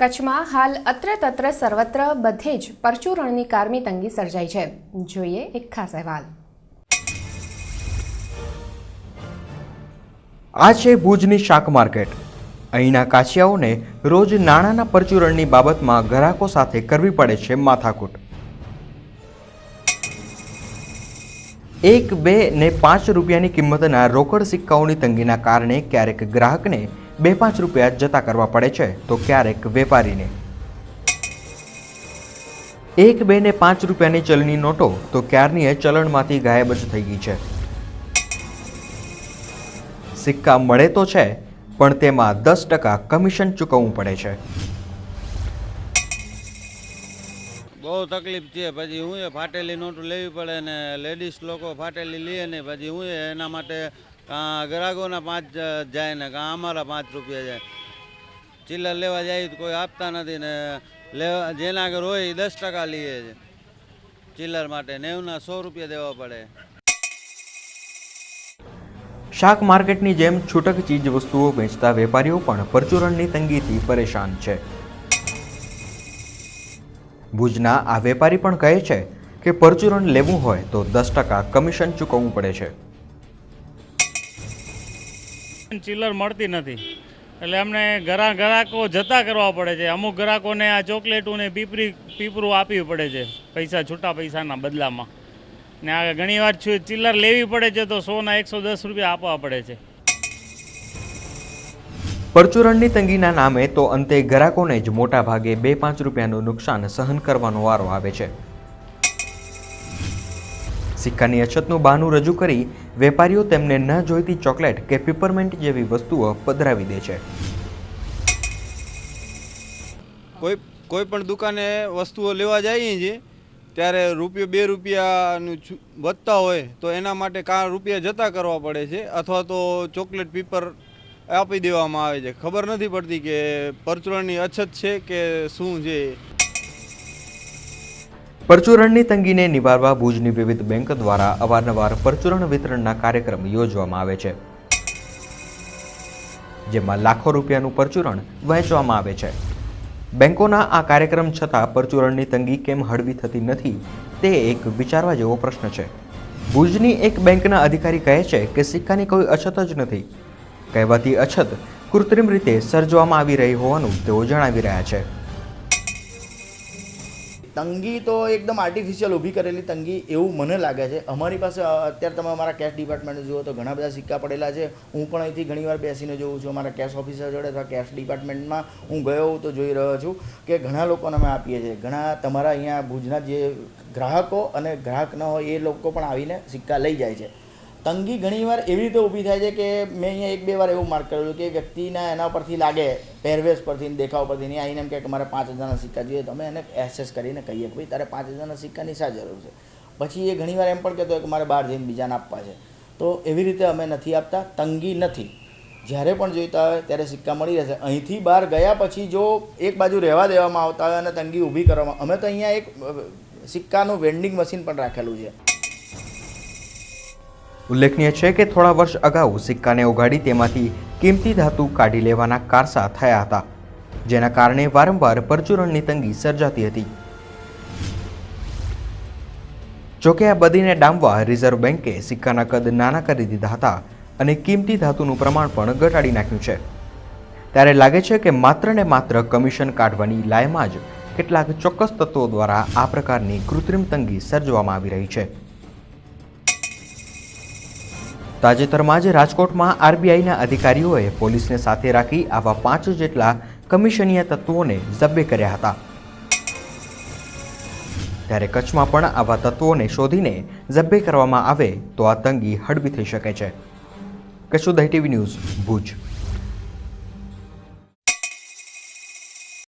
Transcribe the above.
કચ્છમાં હાલ અત્રે તત્ર સર્વત્ર બધે જ પરચુરણની કારમી તંગી સર્જાઈ છે। જોઈએ એક ખાસ અહેવાલ। આ છે ભુજની શાક માર્કેટ। અહીંના કાચિયાઓને રોજ નાણાંના પરચુરણની બાબતમાં ગ્રાહકો સાથે કરવી પડે છે માથાકૂટ। 1, 2 ને 5 રૂપિયાની કિંમતના રોકડ સિક્કાઓની તંગીના કારણે ક્યારેક ગ્રાહકને 2-5 રૂપિયા જતા કરવા પડે છે તો ક્યારેક વેપારીને। 1, 2 ને 5 રૂપિયાની ચલણી નોટો તો ક્યારની ચલણમાંથી ગાયબ જ થઈ ગઈ છે। સિક્કા મળે તો છે પણ તેમાં 10% કમિશન ચૂકવવું પડે છે। બહુ તકલીફ છે। પછી હું ફાટેલી નોટો લેવી પડે ને લેડીઝ લોકો ફાટેલી લે ને પછી હું એના માટે ગ્રાહકોના 5 જાય ને અમારા 5 રૂપિયા જાય। ચિલ્લર લેવા જાય તો કોઈ આપતા નથી ને લેવા જેના આગળ હોય એ 10% લે છે ચિલ્લર માટે। 90ના 100 રૂપિયા દેવા પડે। શાક માર્કેટની જેમ છૂટક ચીજ વસ્તુઓ વેચતા વેપારીઓ પણ પરચુરણની તંગીથી પરેશાન છે। ભુજના આ વેપારી પણ કહે છે કે પરચુરણ લેવું હોય તો 10% કમિશન ચૂકવવું પડે છે। ચિલ્લર મળતી નથી એટલે અમને ગ્રાહકો જતા કરવા પડે છે। અમુક ગ્રાહકોને આ ચોકલેટું ને પીપરું આપવી પડે છે પૈસા છૂટા પૈસાના બદલામાં ને આ ઘણીવાર ચિલ્લર લેવી પડે છે તો 100ના 110 રૂપિયા આપવા પડે છે। પરચુરણની તંગીના નામે તો અંતે ગ્રાહકોને જ મોટા ભાગે 2-5 રૂપિયાનું નુકસાન સહન કરવાનો વારો આવે છે। સિક્કાની અછતનું બહાનું રજૂ કરી વેપારીઓ તેમને ન જોઈતી ચોકલેટ કે પીપરમેન્ટ જેવી વસ્તુઓ પધરાવી દે છે। કોઈ પણ દુકાને વસ્તુઓ લેવા જઈએ છીએ ત્યારે ₹2 રૂપિયાનું વધતા હોય તો એના માટે રૂપિયા જતા કરવા પડે છે અથવા તો ચોકલેટ પીપર આપી દેવામાં આવે છે। ખબર નથી પડતી કે પરચુરણની અછત છે કે શું છે। પરચુરણની તંગીને નિવારવા ભુજની વિવિધ બેંક દ્વારા અવારનવાર પરચુરણ વિતરણના કાર્યક્રમ યોજવામાં આવે છે જેમાં લાખો રૂપિયાનું પરચુરણ વહેંચવામાં આવે છે। બેંકોના આ કાર્યક્રમ છતાં પરચુરણની તંગી કેમ હળવી થતી નથી તે એક વિચારવા જેવો પ્રશ્ન છે। ભુજની એક બેંકના અધિકારી કહે છે કે સિક્કાની કોઈ અછત જ નથી। કહેવાતી અછત કૃત્રિમ રીતે સર્જવામાં આવી રહી હોવાનું તેઓ જણાવી રહ્યા છે। તંગી તો એકદમ આર્ટિફિશિયલ ઊભી કરેલી તંગી એવું મને લાગે છે। અમારી પાસે અત્યારે તમે અમારા કેશ ડિપાર્ટમેન્ટ જુઓ તો ઘણા બધા સિક્કા પડેલા છે। હું પણ અહીંથી ઘણીવાર બેસીને જોઉં છું અમારા કેશ ઓફિસર જોડે અથવા કેશ ડિપાર્ટમેન્ટમાં હું ગયો હોઉં તો જોઈ રહ્યો છું કે ઘણા લોકોને અમે આપીએ છીએ। ઘણા તમારા અહીંયા ભુજના જે ગ્રાહકો અને ગ્રાહક ન હોય એ લોકો પણ આવીને સિક્કા લઈ જાય છે। તંગી ઘણીવાર એવી રીતે ઊભી થાય છે કે મેં અહીંયા 1-2 વાર એવું માર્ક કરેલું કે વ્યક્તિના એના પરથી લાગે પહેરવેશ પરથી દેખાવ પરથી નહીં આવીને એમ કે મારે 5000ના સિક્કા જોઈએ તો અમે એને એસેસ કરીને કહીએ કે ભાઈ તારે 5000ના સિક્કાની શા જરૂર છે। પછી એ ઘણીવાર એમ પણ કહેતો હોય કે મારે બહાર જઈને બીજાને આપવા છે તો એવી રીતે અમે નથી આપતા। તંગી નથી। જ્યારે પણ જોઈતા હોય ત્યારે સિક્કા મળી રહેશે। અહીંથી બહાર ગયા પછી જો એક બાજુ રહેવા દેવામાં આવતા હોય અને તંગી ઊભી કરવામાં અમે તો અહીંયા એક સિક્કાનું વેન્ડિંગ મશીન પણ રાખેલું છે। ઉલ્લેખનીય છે કે થોડા વર્ષ અગાઉ સિક્કાને ઓગાળી તેમાંથી કિંમતી ધાતુ કાઢી લેવાના કારસા થયા હતા જેના કારણે વારંવાર પરચુરણની તંગી સર્જાતી હતી। જોકે આ બદીને ડામવા રિઝર્વ બેન્કે સિક્કાના કદ નાના કરી દીધા હતા અને કિંમતી ધાતુનું પ્રમાણ પણ ઘટાડી નાખ્યું છે। ત્યારે લાગે છે કે માત્ર ને માત્ર કમિશન કાઢવાની લાયમાં જ કેટલાક ચોક્કસ તત્વો દ્વારા આ પ્રકારની કૃત્રિમ તંગી સર્જવામાં આવી રહી છે। તાજેતરમાં જ રાજકોટમાં આરબીઆઈના અધિકારીઓએ પોલીસને સાથે રાખી આવા 5 જેટલા કમિશનીય તત્વોને ઝબ્બે કર્યા હતા। ત્યારે કચ્છમાં પણ આવા તત્વોને શોધીને ઝબ્બે કરવામાં આવે તો આ તંગી હળવી થઈ શકે છે। કચ્છ ઉદય ટીવી ન્યૂઝ ભુજ।